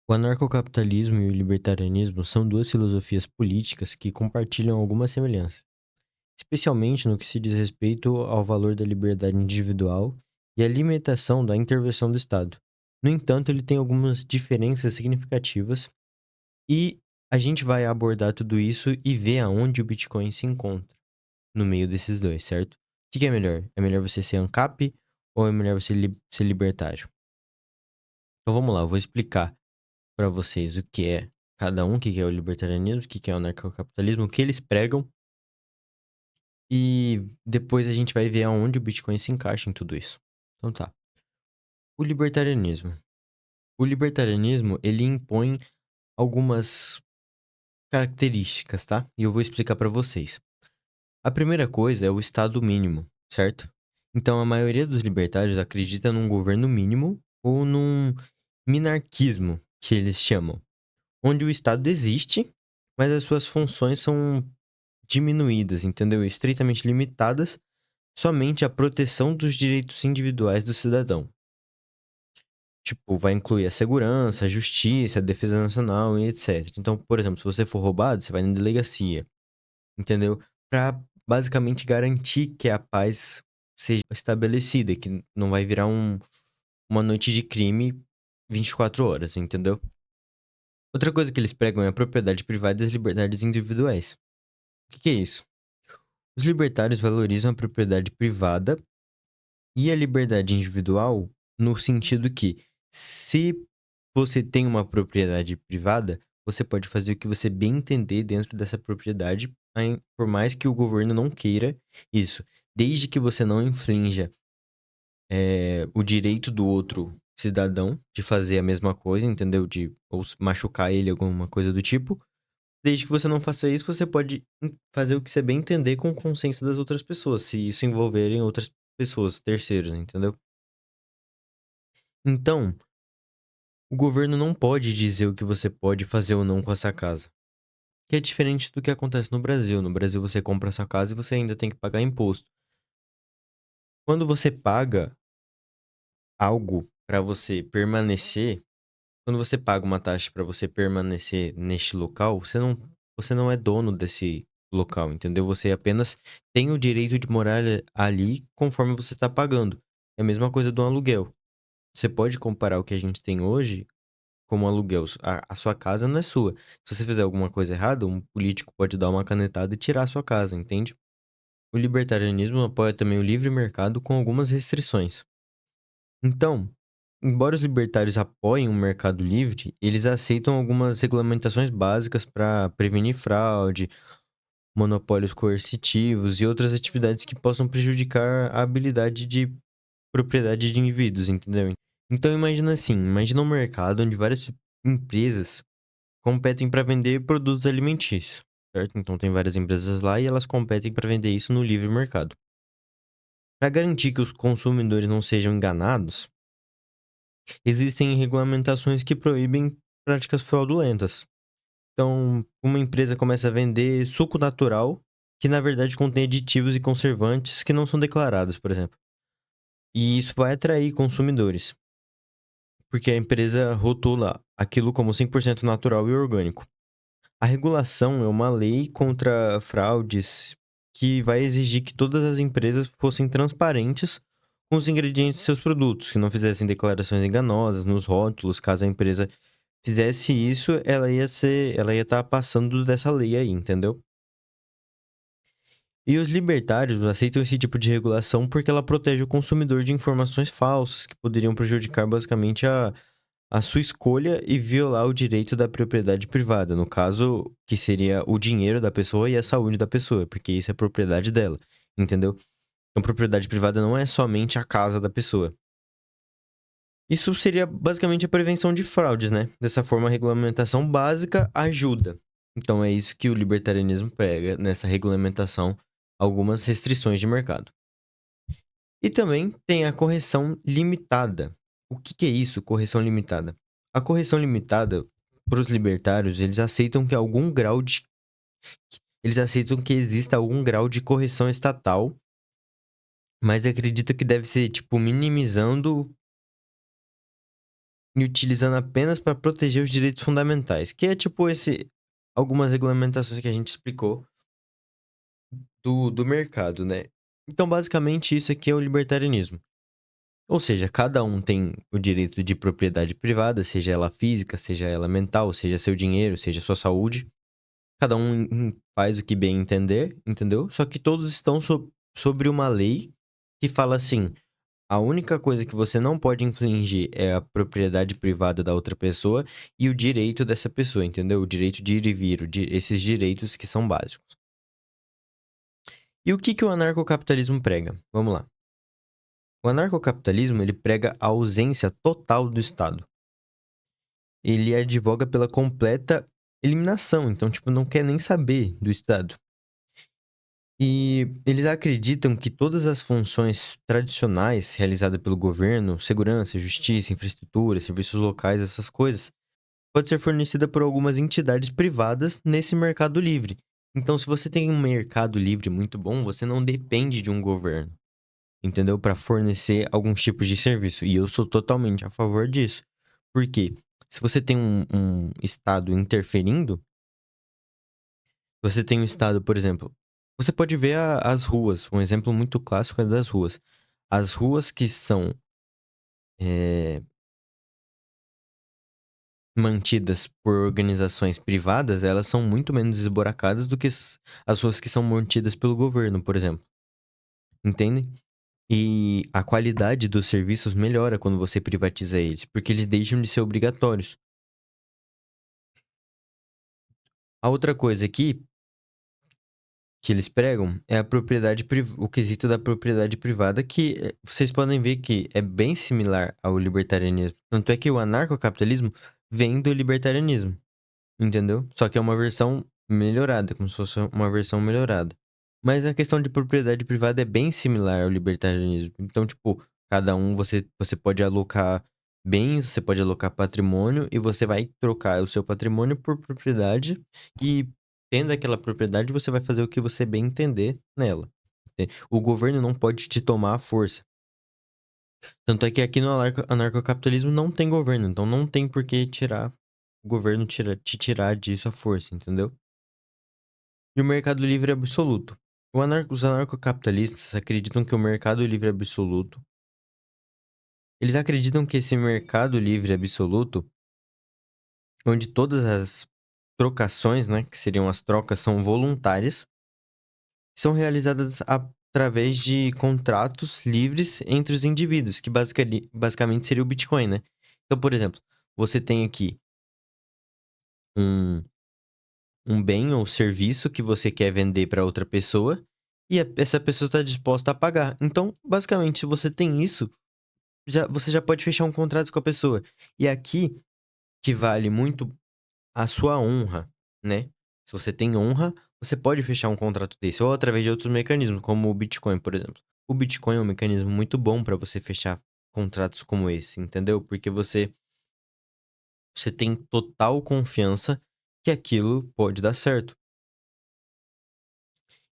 O anarcocapitalismo e o libertarianismo são duas filosofias políticas que compartilham algumas semelhanças, especialmente no que se diz respeito ao valor da liberdade individual e à limitação da intervenção do Estado. No entanto, ele tem algumas diferenças significativas e a gente vai abordar tudo isso e ver aonde o Bitcoin se encontra no meio desses dois, certo? O que é melhor? É melhor você ser ANCAP ou é melhor você ser libertário? Então vamos lá, eu vou explicar para vocês o que é cada um, o que é o libertarianismo, o que é o anarcocapitalismo, o que eles pregam, e depois a gente vai ver aonde o Bitcoin se encaixa em tudo isso. Então tá. O libertarianismo. O libertarianismo, ele impõe algumas características, tá? E eu vou explicar para vocês. A primeira coisa é o estado mínimo, certo? Então a maioria dos libertários acredita num governo mínimo ou num minarquismo, que eles chamam, onde o estado existe, mas as suas funções são diminuídas, entendeu? Estritamente limitadas somente à proteção dos direitos individuais do cidadão. Tipo, vai incluir a segurança, a justiça, a defesa nacional e etc. Então, por exemplo, se você for roubado, você vai na delegacia, entendeu? Pra basicamente garantir que a paz seja estabelecida, que não vai virar uma noite de crime 24 horas, entendeu? Outra coisa que eles pregam é a propriedade privada e as liberdades individuais. O que é isso? Os libertários valorizam a propriedade privada e a liberdade individual no sentido que, se você tem uma propriedade privada, você pode fazer o que você bem entender dentro dessa propriedade, por mais que o governo não queira isso. Desde que você não infrinja o direito do outro cidadão de fazer a mesma coisa, entendeu? De ou machucar ele, alguma coisa do tipo. Desde que você não faça isso, você pode fazer o que você bem entender com o consenso das outras pessoas, se isso envolverem outras pessoas, terceiros, entendeu? Então, o governo não pode dizer o que você pode fazer ou não com essa casa. Que é diferente do que acontece no Brasil. No Brasil, você compra essa casa e você ainda tem que pagar imposto. Quando você paga algo para você permanecer, quando você paga uma taxa para você permanecer neste local, você não é dono desse local, entendeu? Você apenas tem o direito de morar ali conforme você está pagando. É a mesma coisa do aluguel. Você pode comparar o que a gente tem hoje como aluguel. A sua casa não é sua. Se você fizer alguma coisa errada, um político pode dar uma canetada e tirar a sua casa, entende? O libertarianismo apoia também o livre mercado com algumas restrições. Então, embora os libertários apoiem o mercado livre, eles aceitam algumas regulamentações básicas para prevenir fraude, monopólios coercitivos e outras atividades que possam prejudicar a habilidade de propriedade de indivíduos, entendeu? Então imagina assim, imagina um mercado onde várias empresas competem para vender produtos alimentícios, certo? Então tem várias empresas lá e elas competem para vender isso no livre mercado. Para garantir que os consumidores não sejam enganados, existem regulamentações que proíbem práticas fraudulentas. Então, uma empresa começa a vender suco natural, que na verdade contém aditivos e conservantes que não são declarados, por exemplo. E isso vai atrair consumidores, porque a empresa rotula aquilo como 100% natural e orgânico. A regulação é uma lei contra fraudes que vai exigir que todas as empresas fossem transparentes com os ingredientes de seus produtos, que não fizessem declarações enganosas nos rótulos. Caso a empresa fizesse isso, ela ia estar passando dessa lei aí, entendeu? E os libertários aceitam esse tipo de regulação porque ela protege o consumidor de informações falsas que poderiam prejudicar basicamente a sua escolha e violar o direito da propriedade privada, no caso, que seria o dinheiro da pessoa e a saúde da pessoa, porque isso é propriedade dela, entendeu? Então, propriedade privada não é somente a casa da pessoa. Isso seria basicamente a prevenção de fraudes, né? Dessa forma, a regulamentação básica ajuda. Então, é isso que o libertarianismo prega nessa regulamentação, algumas restrições de mercado. E também tem a correção limitada. O que é isso, correção limitada? A correção limitada, para os libertários, eles aceitam que exista algum grau de correção estatal, mas acredita que deve ser, tipo, minimizando e utilizando apenas para proteger os direitos fundamentais, que é tipo algumas regulamentações que a gente explicou do mercado, né. Então basicamente isso aqui é o libertarianismo. Ou seja, cada um tem o direito de propriedade privada, seja ela física, seja ela mental, seja seu dinheiro, seja sua saúde. Cada um faz o que bem entender, entendeu? Só que todos estão sobre uma lei que fala assim: a única coisa que você não pode infringir é a propriedade privada da outra pessoa e o direito dessa pessoa, entendeu? O direito de ir e vir, esses direitos que são básicos. E o que que o anarcocapitalismo prega? Vamos lá. O anarcocapitalismo, ele prega a ausência total do Estado. Ele advoga pela completa eliminação, então, tipo, não quer nem saber do Estado. E eles acreditam que todas as funções tradicionais realizadas pelo governo, segurança, justiça, infraestrutura, serviços locais, essas coisas, pode ser fornecida por algumas entidades privadas nesse mercado livre. Então, se você tem um mercado livre muito bom, você não depende de um governo, entendeu? Para fornecer alguns tipos de serviço. E eu sou totalmente a favor disso. Porque se você tem um Estado interferindo, você tem um Estado, por exemplo, você pode ver as ruas. Um exemplo muito clássico é das ruas. As ruas que são eh, mantidas por organizações privadas, elas são muito menos esburacadas do que as ruas que são mantidas pelo governo, por exemplo. Entende? E a qualidade dos serviços melhora quando você privatiza eles, porque eles deixam de ser obrigatórios. A outra coisa aqui que eles pregam é a o quesito da propriedade privada, que vocês podem ver que é bem similar ao libertarianismo. Tanto é que o anarcocapitalismo vem do libertarianismo, entendeu? Só que é uma versão melhorada, como se fosse uma versão melhorada. Mas a questão de propriedade privada é bem similar ao libertarianismo. Então, tipo, cada um você pode alocar bens, você pode alocar patrimônio e você vai trocar o seu patrimônio por propriedade e tendo aquela propriedade você vai fazer o que você bem entender nela. O governo não pode te tomar à força. Tanto é que aqui no anarcocapitalismo não tem governo, então não tem por que o governo te tirar disso à força, entendeu? E o mercado livre absoluto. Os anarcocapitalistas acreditam que o mercado livre absoluto. Eles acreditam que esse mercado livre absoluto, onde todas as trocações, né, que seriam as trocas, são voluntárias, são realizadas através de contratos livres entre os indivíduos, que basicamente seria o Bitcoin, né? Então, por exemplo, você tem aqui um, um bem ou serviço que você quer vender para outra pessoa e essa pessoa está disposta a pagar. Então, basicamente, se você tem isso, você já pode fechar um contrato com a pessoa. E aqui que vale muito a sua honra, né? Se você tem honra, você pode fechar um contrato desse, ou através de outros mecanismos, como o Bitcoin, por exemplo. O Bitcoin é um mecanismo muito bom para você fechar contratos como esse, entendeu? Porque você tem total confiança que aquilo pode dar certo.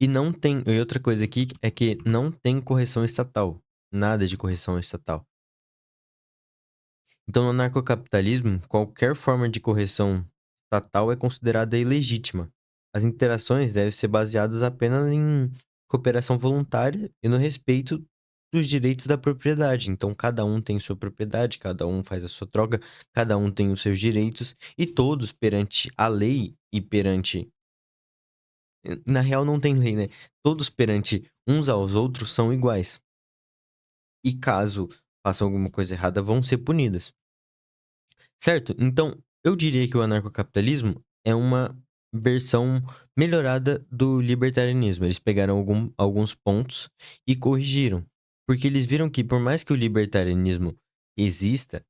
E não tem. E outra coisa aqui é que não tem correção estatal. Nada de correção estatal. Então, no anarcocapitalismo, qualquer forma de correção estatal é considerada ilegítima. As interações devem ser baseadas apenas em cooperação voluntária e no respeito dos direitos da propriedade. Então, cada um tem sua propriedade, cada um faz a sua troca, cada um tem os seus direitos, e todos perante a lei e perante. Na real, não tem lei, né? Todos perante uns aos outros são iguais. E caso façam alguma coisa errada, vão ser punidas. Certo? Então, eu diria que o anarcocapitalismo é uma versão melhorada do libertarianismo. Eles pegaram alguns pontos e corrigiram. Porque eles viram que, por mais que o libertarianismo exista,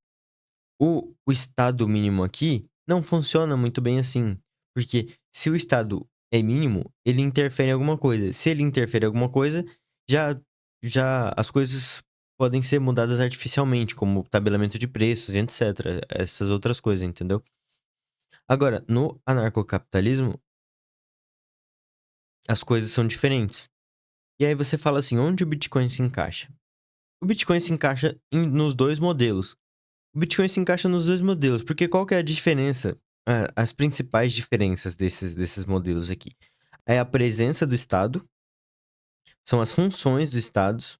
o Estado mínimo aqui não funciona muito bem assim. Porque se o Estado é mínimo, ele interfere em alguma coisa. Se ele interfere em alguma coisa, já, já as coisas podem ser mudadas artificialmente, como tabelamento de preços e etc. Essas outras coisas, entendeu? Agora, no anarcocapitalismo, as coisas são diferentes. E aí você fala assim, onde o Bitcoin se encaixa? O Bitcoin se encaixa nos dois modelos. O Bitcoin se encaixa nos 2 modelos, porque qual que é a diferença, as principais diferenças desses modelos aqui? É a presença do Estado, são as funções do Estados,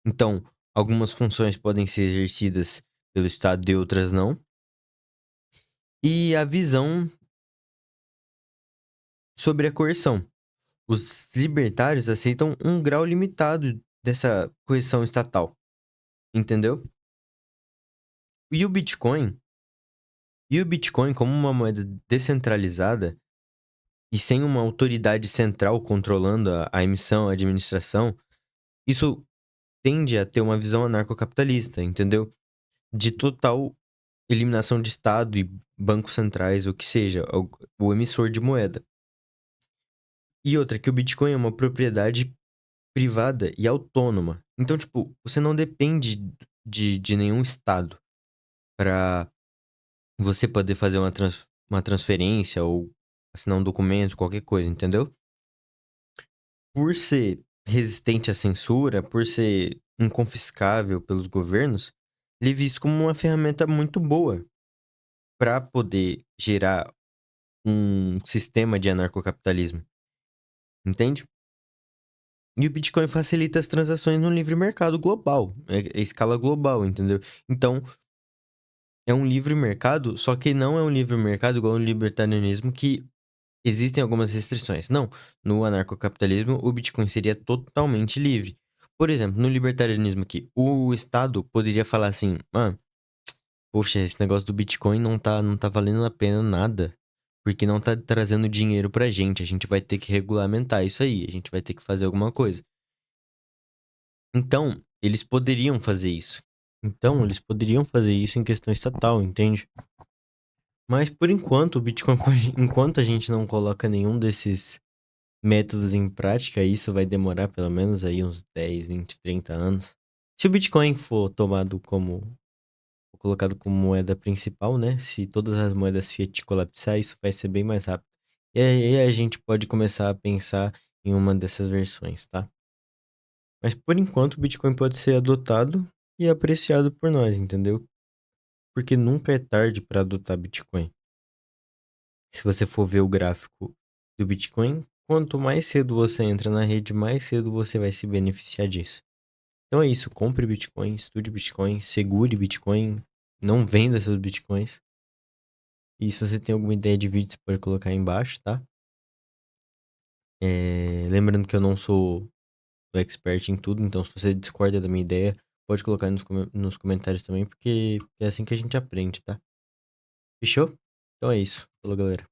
então, algumas funções podem ser exercidas pelo Estado e outras não, e a visão sobre a coerção. Os libertários aceitam um grau limitado dessa coerção estatal, entendeu? E o Bitcoin como uma moeda descentralizada e sem uma autoridade central controlando a emissão, a administração, isso tende a ter uma visão anarcocapitalista, entendeu? De total eliminação de Estado e bancos centrais, o que seja, o emissor de moeda. E outra, que o Bitcoin é uma propriedade privada e autônoma. Então, tipo, você não depende de nenhum Estado para você poder fazer uma transferência ou assinar um documento, qualquer coisa, entendeu? Por ser resistente à censura, por ser inconfiscável pelos governos, ele é visto como uma ferramenta muito boa para poder gerar um sistema de anarcocapitalismo, entende? E o Bitcoin facilita as transações no livre mercado global, é escala global, entendeu? Então, é um livre mercado, só que não é um livre mercado igual o libertarianismo que existem algumas restrições. Não, no anarcocapitalismo o Bitcoin seria totalmente livre. Por exemplo, no libertarianismo aqui, o Estado poderia falar assim: "Ah, poxa, esse negócio do Bitcoin não tá valendo a pena nada, porque não tá trazendo dinheiro pra gente. A gente vai ter que regulamentar isso aí, a gente vai ter que fazer alguma coisa." Então, eles poderiam fazer isso. Então, eles poderiam fazer isso em questão estatal, entende? Mas por enquanto, o Bitcoin, enquanto a gente não coloca nenhum desses métodos em prática, isso vai demorar pelo menos aí uns 10, 20, 30 anos. Se o Bitcoin for tomado como, colocado como moeda principal, né? Se todas as moedas fiat colapsar, isso vai ser bem mais rápido. E aí a gente pode começar a pensar em uma dessas versões, tá? Mas por enquanto o Bitcoin pode ser adotado e apreciado por nós, entendeu? Porque nunca é tarde para adotar Bitcoin. Se você for ver o gráfico do Bitcoin, quanto mais cedo você entra na rede, mais cedo você vai se beneficiar disso. Então é isso, compre Bitcoin, estude Bitcoin, segure Bitcoin, não venda seus Bitcoins. E se você tem alguma ideia de vídeo, você pode colocar aí embaixo, tá? Lembrando que eu não sou o expert em tudo, então se você discorda da minha ideia, pode colocar nos comentários também, porque é assim que a gente aprende, tá? Fechou? Então é isso. Falou, galera.